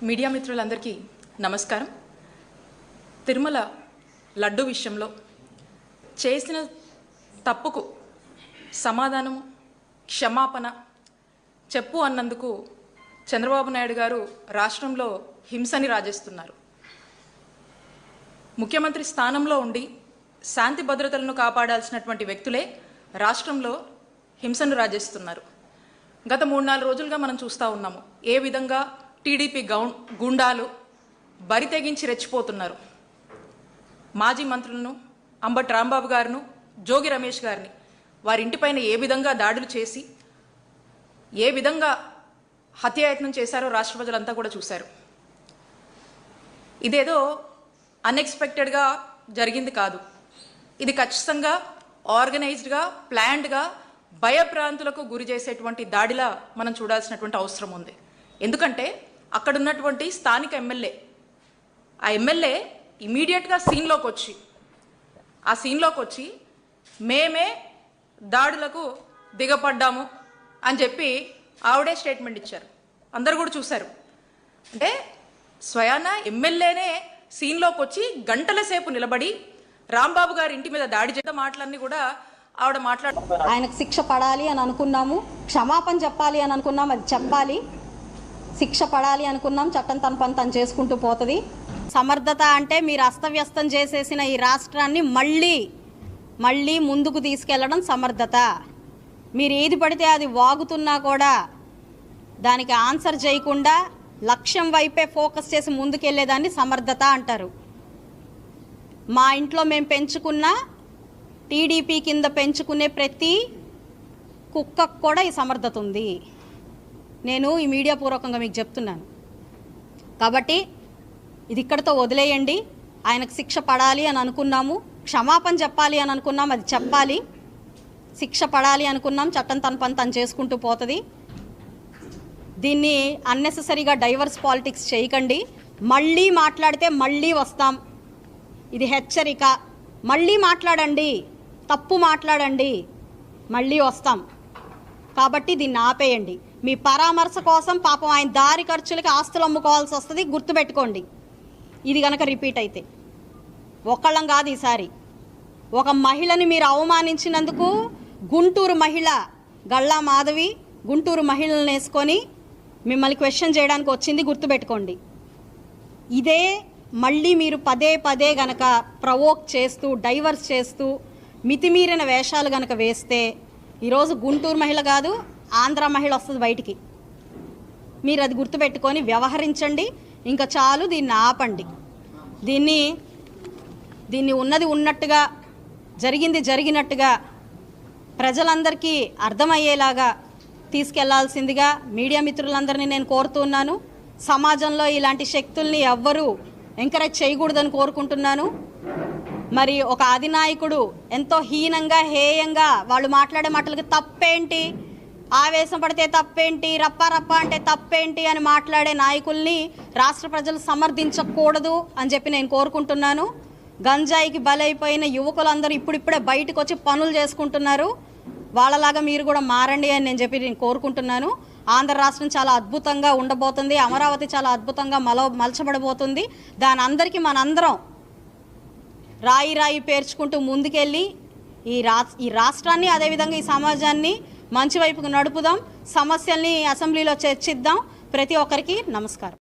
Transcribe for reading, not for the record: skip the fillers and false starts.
Media మిత్రులందరికీ నమస్కారం. తిరుమల లడ్డు విషయంలో చేసిన తప్పుకు సమాధానం క్షమాపణ చెప్పు అన్నందుకు చంద్రబాబు నాయుడు గారు రాష్ట్రంలో హింసని రాజేస్తున్నారు. ముఖ్యమంత్రి స్థానంలో ఉండి శాంతి భద్రతలను కాపాడాల్సినటువంటి వ్యక్తులే రాష్ట్రంలో హింసను రాజేస్తున్నారు. గత 3-4 రోజులుగా మనం చూస్తూ ఉన్నాము ఏ విధంగా టీడీపీ గుండాలు బరి తెగించి రెచ్చిపోతున్నారు. మాజీ మంత్రులను అంబటి రాంబాబు గారును జోగి రమేష్ గారిని వారి ఇంటిపైన ఏ విధంగా దాడులు చేసి ఏ విధంగా హత్యాయత్నం చేశారో రాష్ట్ర ప్రజలంతా కూడా చూశారు. ఇదేదో అన్ఎక్స్పెక్టెడ్గా జరిగింది కాదు. ఇది ఖచ్చితంగా ఆర్గనైజ్డ్గా ప్లాన్డ్గా భయభ్రాంతులకు గురి చేసేటువంటి దాడిలా మనం చూడాల్సినటువంటి అవసరం ఉంది. ఎందుకంటే అక్కడ ఉన్నటువంటి స్థానిక ఎమ్మెల్యే ఇమీడియట్గా సీన్లోకి వచ్చి మేమే దాడులకు దిగపడ్డాము అని చెప్పి ఆవిడే స్టేట్మెంట్ ఇచ్చారు. అందరు కూడా చూశారు. అంటే స్వయాన ఎమ్మెల్యేనే సీన్లోకి వచ్చి గంటల సేపు నిలబడి రాంబాబు గారి ఇంటి మీద దాడి చేసిన మాటలన్నీ కూడా ఆవిడ ఆయనకు శిక్ష పడాలి అని అనుకున్నాము, క్షమాపణ చెప్పాలి అని అనుకున్నాం, అది చెప్పాలి. శిక్ష పడాలి అనుకున్నాం, చట్టం తన పని తను చేసుకుంటూ పోతుంది. సమర్థత అంటే మీరు అస్తవ్యస్తం చేసేసిన ఈ రాష్ట్రాన్ని మళ్ళీ ముందుకు తీసుకెళ్లడం సమర్థత. మీరు ఏది పడితే అది వాగుతున్నా కూడా దానికి ఆన్సర్ చేయకుండా లక్ష్యం వైపే ఫోకస్ చేసి ముందుకెళ్లేదాన్ని సమర్థత అంటారు. మా ఇంట్లో మేము పెంచుకున్న టీడీపీ కింద పెంచుకునే ప్రతి కుక్కకు కూడా ఈ సమర్థత ఉంది. నేను ఈ మీడియా పూర్వకంగా మీకు చెప్తున్నాను. కాబట్టి ఇది ఇక్కడితో వదిలేయండి. ఆయనకు శిక్ష పడాలి అని అనుకున్నాము, క్షమాపణ చెప్పాలి అని అనుకున్నాం, అది చెప్పాలి. శిక్ష పడాలి అనుకున్నాం, చట్టం తన పని తను చేసుకుంటూ పోతుంది. దీన్ని అన్నెసెసరీగా డైవర్స్ పాలిటిక్స్ చేయకండి. మళ్ళీ మాట్లాడితే మళ్ళీ వస్తాం. ఇది హెచ్చరిక. మళ్ళీ మాట్లాడండి, తప్పు మాట్లాడండి, మళ్ళీ వస్తాం. కాబట్టి దీన్ని ఆపేయండి. మీ పరామర్శ కోసం పాపం ఆయన దారి ఖర్చులకి ఆస్తులు అమ్ముకోవాల్సి వస్తుంది. గుర్తుపెట్టుకోండి. ఇది కనుక రిపీట్ అయితే ఒకళ్ళం కాదు, ఈసారి ఒక మహిళని మీరు అవమానించినందుకు గుంటూరు మహిళ గళ్ళా మాధవి గుంటూరు మహిళలను వేసుకొని మిమ్మల్ని క్వశ్చన్ చేయడానికి వచ్చింది. గుర్తుపెట్టుకోండి. ఇదే మళ్ళీ మీరు పదే గనక ప్రవోక్ చేస్తూ డైవర్స్ చేస్తూ మితిమీరిన వేషాలు గనక వేస్తే ఈరోజు గుంటూరు మహిళ కాదు, ఆంధ్ర మహిళ వస్తుంది బయటికి. మీరు అది గుర్తుపెట్టుకొని వ్యవహరించండి. ఇంకా చాలు, దీన్ని ఆపండి. దీన్ని ఉన్నది ఉన్నట్టుగా జరిగింది జరిగినట్టుగా ప్రజలందరికీ అర్థమయ్యేలాగా తీసుకెళ్లాల్సిందిగా మీడియా మిత్రులందరినీ నేను కోరుతున్నాను. సమాజంలో ఇలాంటి శక్తుల్ని ఎవ్వరూ ఎంకరేజ్ చేయకూడదని కోరుకుంటున్నాను. మరి ఒక అధినాయకుడు ఎంతో హీనంగా హేయంగా వాళ్ళు మాట్లాడే మాటలకి తప్పేంటి, ఆవేశం పడితే తప్పేంటి, రప్ప అంటే తప్పేంటి అని మాట్లాడే నాయకుల్ని రాష్ట్ర ప్రజలు సమర్థించకూడదు అని చెప్పి నేను కోరుకుంటున్నాను. గంజాయికి బలైపోయిన యువకులందరూ ఇప్పుడిప్పుడే బయటకు వచ్చి పనులు చేసుకుంటున్నారు. వాళ్ళలాగా మీరు కూడా మారండి అని నేను కోరుకుంటున్నాను. ఆంధ్ర రాష్ట్రం చాలా అద్భుతంగా ఉండబోతుంది. అమరావతి చాలా అద్భుతంగా మలచబడబోతుంది. దాని అందరికీ మనందరం రాయి పేర్చుకుంటూ ముందుకెళ్ళి ఈ రాష్ట్రాన్ని అదేవిధంగా ఈ సమాజాన్ని మంచి వైపుకు నడుపుదాం. సమస్యల్ని అసెంబ్లీలో చర్చిద్దాం. ప్రతి ఒక్కరికి నమస్కారం.